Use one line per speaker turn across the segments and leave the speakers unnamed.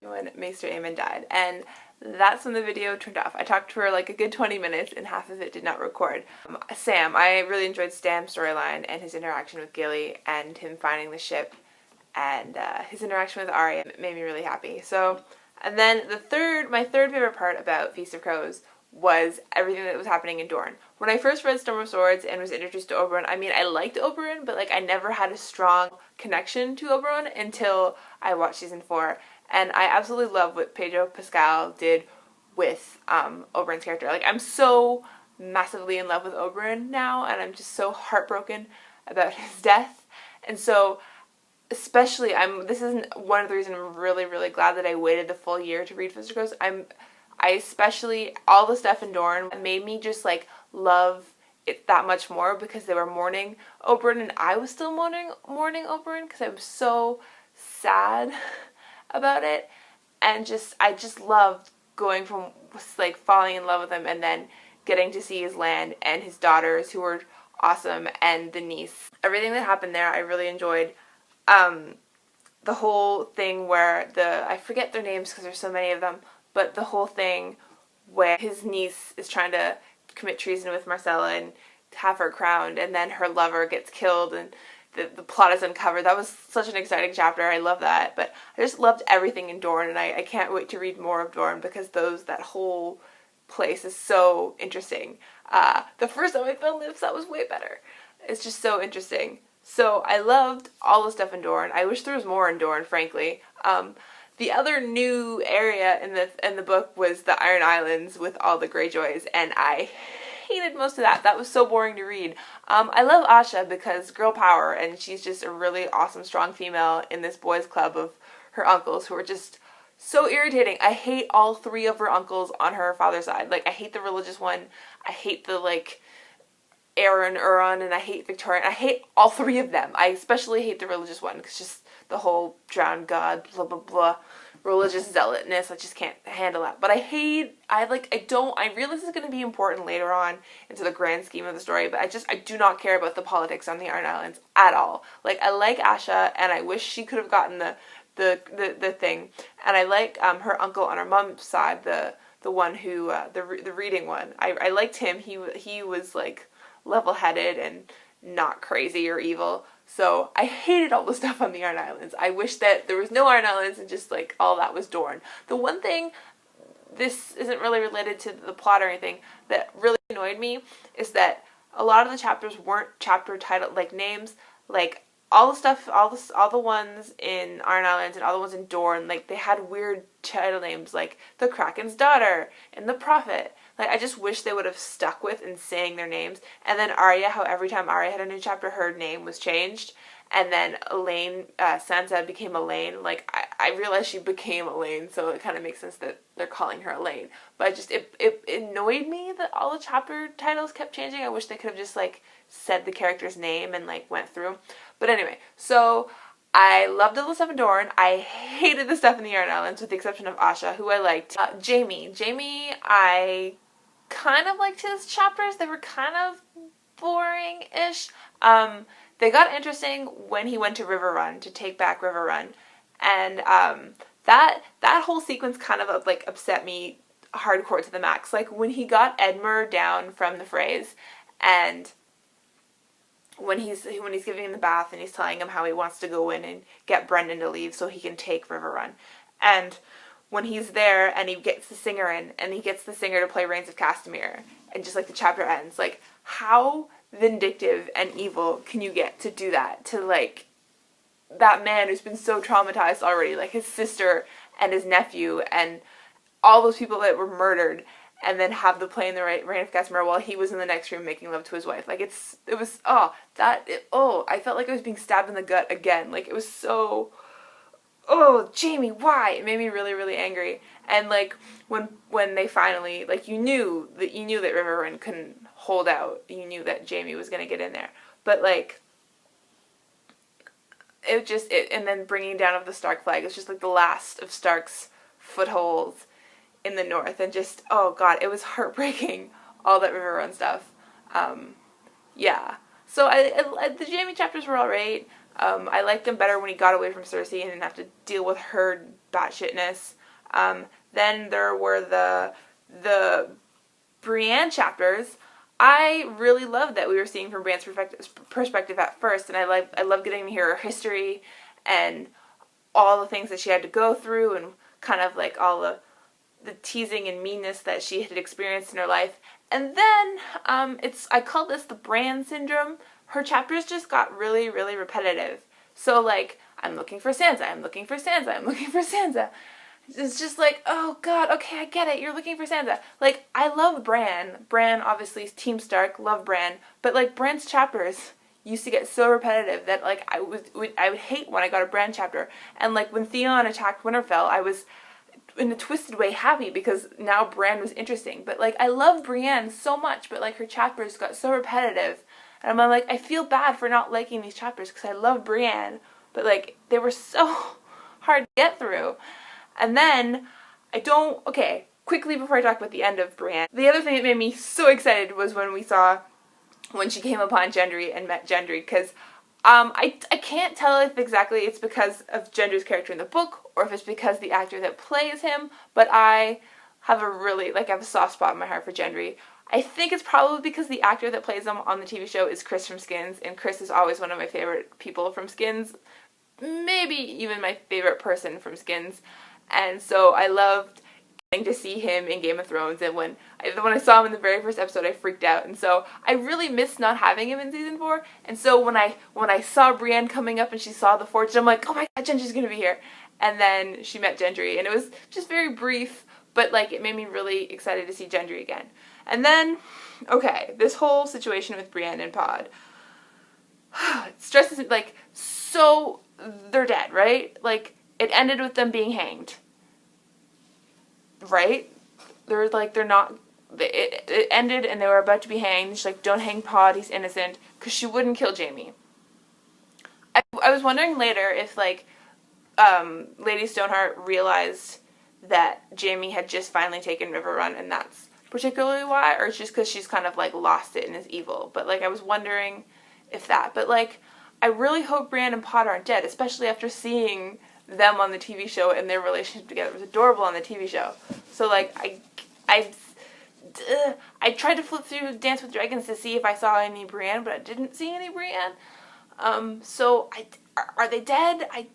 when Maester Aemon died, and that's when the video turned off. I talked for like a good 20 minutes and half of it did not record. Sam, I really enjoyed Sam's storyline and his interaction with Gilly and him finding the ship, and his interaction with Arya made me really happy. So, and then my third favorite part about Feast of Crows was everything that was happening in Dorne. When I first read Storm of Swords and was introduced to Oberyn, I mean, I liked Oberyn, but like I never had a strong connection to Oberyn until I watched season 4. And I absolutely love what Pedro Pascal did with Oberyn's character. Like, I'm so massively in love with Oberyn now, and I'm just so heartbroken about his death. And so, especially, this is one of the reasons I'm really, really glad that I waited the full year to read Feast of Crows. I especially, all the stuff in Dorne made me just, like, love it that much more because they were mourning Oberyn, and I was still mourning Oberyn because I was so sad about it. And I just loved going from, like, falling in love with him and then getting to see his land and his daughters, who were awesome, and the niece. Everything that happened there I really enjoyed. The whole thing where I forget their names because there's so many of them, but the whole thing where his niece is trying to commit treason with Myrcella and have her crowned, and then her lover gets killed and the plot is uncovered. That was such an exciting chapter. I love that. But I just loved everything in Dorne, and I can't wait to read more of Dorne because that whole place is so interesting. The first time I found Lips, that was way better. It's just so interesting. So I loved all the stuff in Dorne. I wish there was more in Dorne, frankly. The other new area in the book was the Iron Islands with all the Greyjoys, and I hated most of that. That was so boring to read. I love Asha because girl power, and she's just a really awesome, strong female in this boys' club of her uncles who are just so irritating. I hate all 3 of her uncles on her father's side. Like, I hate the religious one. I hate the, like, Euron, and I hate Victorian. I hate all 3 of them. I especially hate the religious one because just the whole drowned god, blah, blah, blah, religious zealotness. I just can't handle that. But I realize it's going to be important later on into the grand scheme of the story, but I do not care about the politics on the Iron Islands at all. Like, I like Asha, and I wish she could have gotten the thing. And I like her uncle on her mom's side, the one who, the reading one. I liked him. He was, like, level-headed and not crazy or evil. So I hated all the stuff on the Iron Islands. I wish that there was no Iron Islands and just, like, all that was Dorne. The one thing, this isn't really related to the plot or anything, that really annoyed me is that a lot of the chapters weren't chapter title, like, names. Like, all the stuff, all the ones in Iron Islands and all the ones in Dorne, like, they had weird title names, like the Kraken's daughter and the Prophet. Like, I just wish they would have stuck with and saying their names. And then Arya, how every time Arya had a new chapter, her name was changed. And then Elaine, Sansa became Elaine. Like, I realized she became Elaine, so it kind of makes sense that they're calling her Elaine. But it annoyed me that all the chapter titles kept changing. I wish they could have just, like, said the character's name and, like, went through. But anyway, so I loved all the stuff in Dorne. I hated the stuff in the Iron Islands, with the exception of Asha, who I liked. Jaime, I kind of liked his chapters. They were kind of boring-ish. They got interesting when he went to Riverrun to take back Riverrun, and that whole sequence kind of, like, upset me hardcore to the max. Like, when he got Edmure down from the Freys, and when he's giving him the bath and he's telling him how he wants to go in and get Brendan to leave so he can take Riverrun, and when he's there and he gets the singer in and he gets the singer to play Reigns of Castamere, and just, like, the chapter ends, like, how vindictive and evil can you get to do that to, like, that man who's been so traumatized already, like his sister and his nephew and all those people that were murdered, and then have the play in the Reign of Castamere while he was in the next room making love to his wife. Like, I felt like I was being stabbed in the gut again. Like, it was so, Jaime, why? It made me really, really angry. And, like, when they finally, like, you knew that Riverrun couldn't hold out. You knew that Jaime was gonna get in there. But, like, and then bringing down of the Stark flag, it's just, like, the last of Stark's footholds in the north, and just, oh god, it was heartbreaking, all that Riverrun stuff. Yeah. So the Jaime chapters were alright. I liked him better when he got away from Cersei and didn't have to deal with her batshitness. Then there were the Brienne chapters. I really loved that we were seeing from Brienne's perspective at first, and I love getting to hear her history and all the things that she had to go through, and kind of like all the teasing and meanness that she had experienced in her life. And then I call this the Bran syndrome. Her chapters just got really, really repetitive. So like, I'm looking for Sansa, I'm looking for Sansa, I'm looking for Sansa. It's just like, oh god, okay, I get it, you're looking for Sansa. Like, I love Bran. Bran, obviously, is Team Stark, love Bran. But like, Bran's chapters used to get so repetitive that like, I would hate when I got a Bran chapter. And like, when Theon attacked Winterfell, I was, in a twisted way, happy because now Bran was interesting. But like, I love Brienne so much, but like, her chapters got so repetitive. And I'm like, I feel bad for not liking these chapters because I love Brienne. But like, they were so hard to get through. And then, okay, quickly before I talk about the end of Brienne, the other thing that made me so excited was when she came upon Gendry and met Gendry, because I can't tell if exactly it's because of Gendry's character in the book, or if it's because the actor that plays him, but I have a soft spot in my heart for Gendry. I think it's probably because the actor that plays him on the TV show is Chris from Skins, and Chris is always one of my favorite people from Skins, maybe even my favorite person from Skins. And so I loved getting to see him in Game of Thrones, and when I saw him in the very first episode, I freaked out. And so I really missed not having him in season 4. And so when I saw Brienne coming up and she saw the fortune, I'm like, oh my god, Gendry's gonna be here. And then she met Gendry, and it was just very brief, but like, it made me really excited to see Gendry again. And then, okay, this whole situation with Brienne and Pod, it stresses me, like, so they're dead, right? Like, it ended with them being hanged, right? It ended and they were about to be hanged. She's like, don't hang Pod, he's innocent, because she wouldn't kill Jaime. I was wondering later if, like, Lady Stoneheart realized that Jaime had just finally taken Riverrun, and that's particularly why, or it's just because she's kind of, like, lost it and is evil. But, like, I was wondering if that. But, like, I really hope Brienne and Pod aren't dead, especially after seeing them on the TV show and their relationship together. It was adorable on the TV show. So, like, I tried to flip through Dance with Dragons to see if I saw any Brienne, but I didn't see any Brienne. So are they dead? I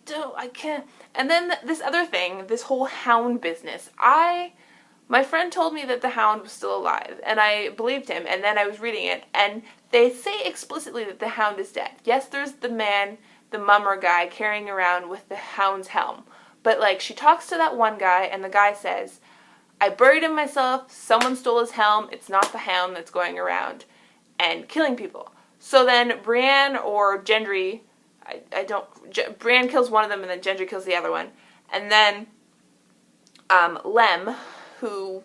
can't. And then this other thing, this whole Hound business. My friend told me that the Hound was still alive, and I believed him, and then I was reading it, and they say explicitly that the Hound is dead. Yes, there's the man, the mummer guy, carrying around with the Hound's helm. But, like, she talks to that one guy, and the guy says, I buried him myself, someone stole his helm, it's not the Hound that's going around and killing people. So then Brienne or Gendry, Brienne kills one of them, and then Gendry kills the other one. And then Lem, who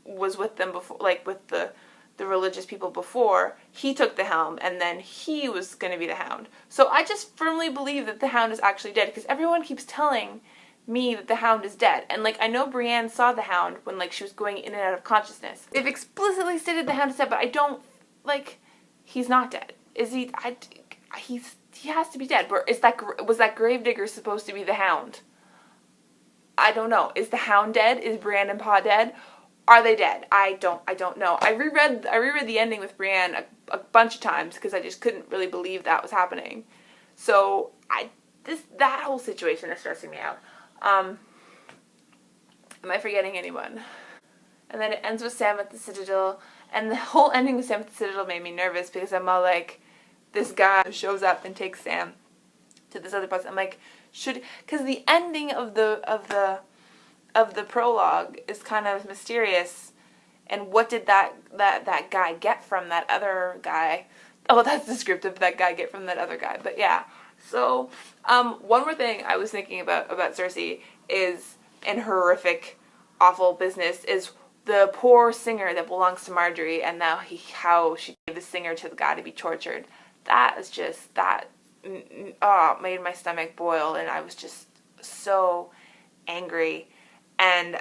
was with them before, like with the religious people before, he took the helm, and then he was going to be the Hound. So I just firmly believe that the Hound is actually dead, because everyone keeps telling me that the Hound is dead. And, like, I know Brienne saw the Hound when, like, she was going in and out of consciousness. They've explicitly stated the Hound is dead, but I don't, like, he's not dead. Is he? He has to be dead. Was that Gravedigger supposed to be the Hound? I don't know. Is the Hound dead? Is Brienne and Pa dead? Are they dead? I don't know. I reread the ending with Brienne a bunch of times because I just couldn't really believe that was happening. So that whole situation is stressing me out. Am I forgetting anyone? And then it ends with Sam at the Citadel, and the whole ending with Sam at the Citadel made me nervous because I'm all like, this guy shows up and takes Sam to this other place. I'm like, because the ending of the prologue is kind of mysterious, and what did that guy get from that other guy? Oh, that's descriptive. That guy get from that other guy. But yeah. So, one more thing I was thinking about Cersei is, in her horrific, awful business, is the poor singer that belongs to Marjorie, and now how she gave the singer to the guy to be tortured. That is just, made my stomach boil, and I was just so angry. And,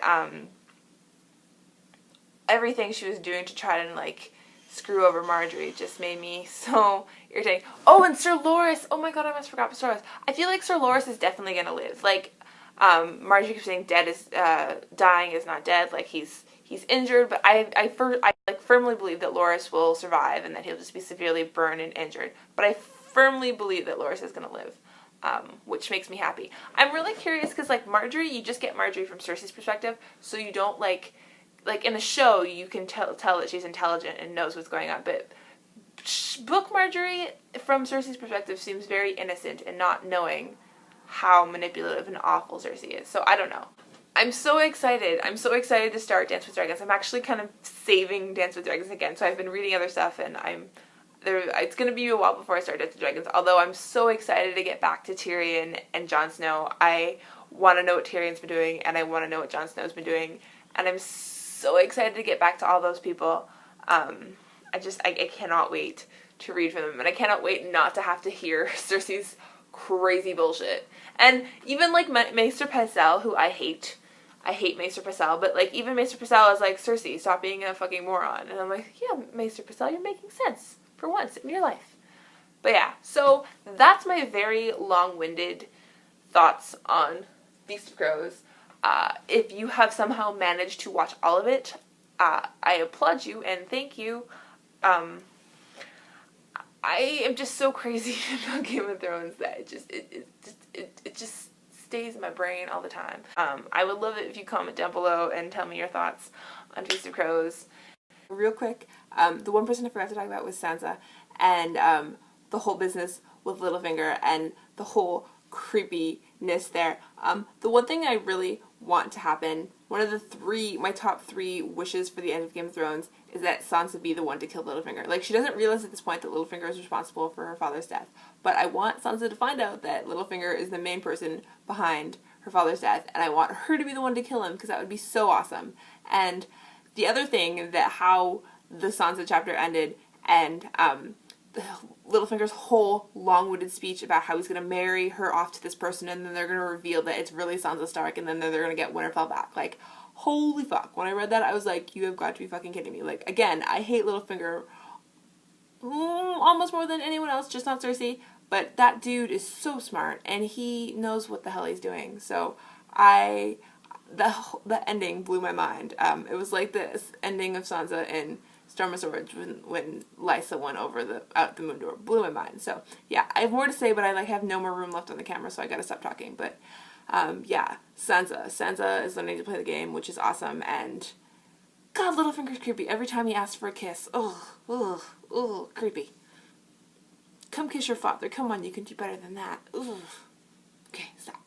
everything she was doing to try to, like, screw over Marjorie just made me so irritating. Oh, and Sir Loras. Oh my god, I almost forgot Sir Loras. I feel like Sir Loras is definitely gonna live. Like, Marjorie keeps saying dying is not dead. Like, he's injured, but I firmly believe that Loras will survive and that he'll just be severely burned and injured. But I firmly believe that Loras is gonna live. Which makes me happy. I'm really curious because, like, Marjorie, you just get Marjorie from Cersei's perspective, so you don't, like in the show, you can tell that she's intelligent and knows what's going on, but book Marjorie from Cersei's perspective seems very innocent and not knowing how manipulative and awful Cersei is, so I don't know. I'm so excited. I'm so excited to start Dance with Dragons. I'm actually kind of saving Dance with Dragons again, so I've been reading other stuff, and it's going to be a while before I start Dance with Dragons, although I'm so excited to get back to Tyrion and Jon Snow. I want to know what Tyrion's been doing, and I want to know what Jon Snow's been doing, and I'm so excited to get back to all those people. I cannot wait to read from them, and I cannot wait not to have to hear Cersei's crazy bullshit. And even, like, Maester Pycelle, who I hate Maester Pycelle, but, like, even Maester Pycelle is like, Cersei, stop being a fucking moron. And I'm like, yeah, Maester Pycelle, you're making sense for once in your life. But yeah, so that's my very long-winded thoughts on Feast of Crows. If you have somehow managed to watch all of it, I applaud you and thank you. I am just so crazy about Game of Thrones that it just stays in my brain all the time. I would love it if you comment down below and tell me your thoughts on Feast of Crows. Real quick, the one person I forgot to talk about was Sansa, and the whole business with Littlefinger and the whole creepiness there. The one thing I really want to happen, one of my top 3 wishes for the end of Game of Thrones, is that Sansa be the one to kill Littlefinger. Like, she doesn't realize at this point that Littlefinger is responsible for her father's death, but I want Sansa to find out that Littlefinger is the main person behind her father's death, and I want her to be the one to kill him, because that would be so awesome. And the other thing, that how the Sansa chapter ended, and Littlefinger's whole long-winded speech about how he's going to marry her off to this person, and then they're going to reveal that it's really Sansa Stark, and then they're going to get Winterfell back. Like, holy fuck. When I read that, I was like, you have got to be fucking kidding me. Like, again, I hate Littlefinger almost more than anyone else, just not Cersei, but that dude is so smart, and he knows what the hell he's doing. So, the ending blew my mind. It was like the ending of Sansa in Storm of Swords when Lysa went over out the moon door. Blew my mind. So yeah, I have more to say, but I have no more room left on the camera, so I gotta stop talking. But yeah, Sansa is learning to play the game, which is awesome. And God, Littlefinger's creepy. Every time he asks for a kiss, creepy. Come kiss your father. Come on, you can do better than that. Okay, stop.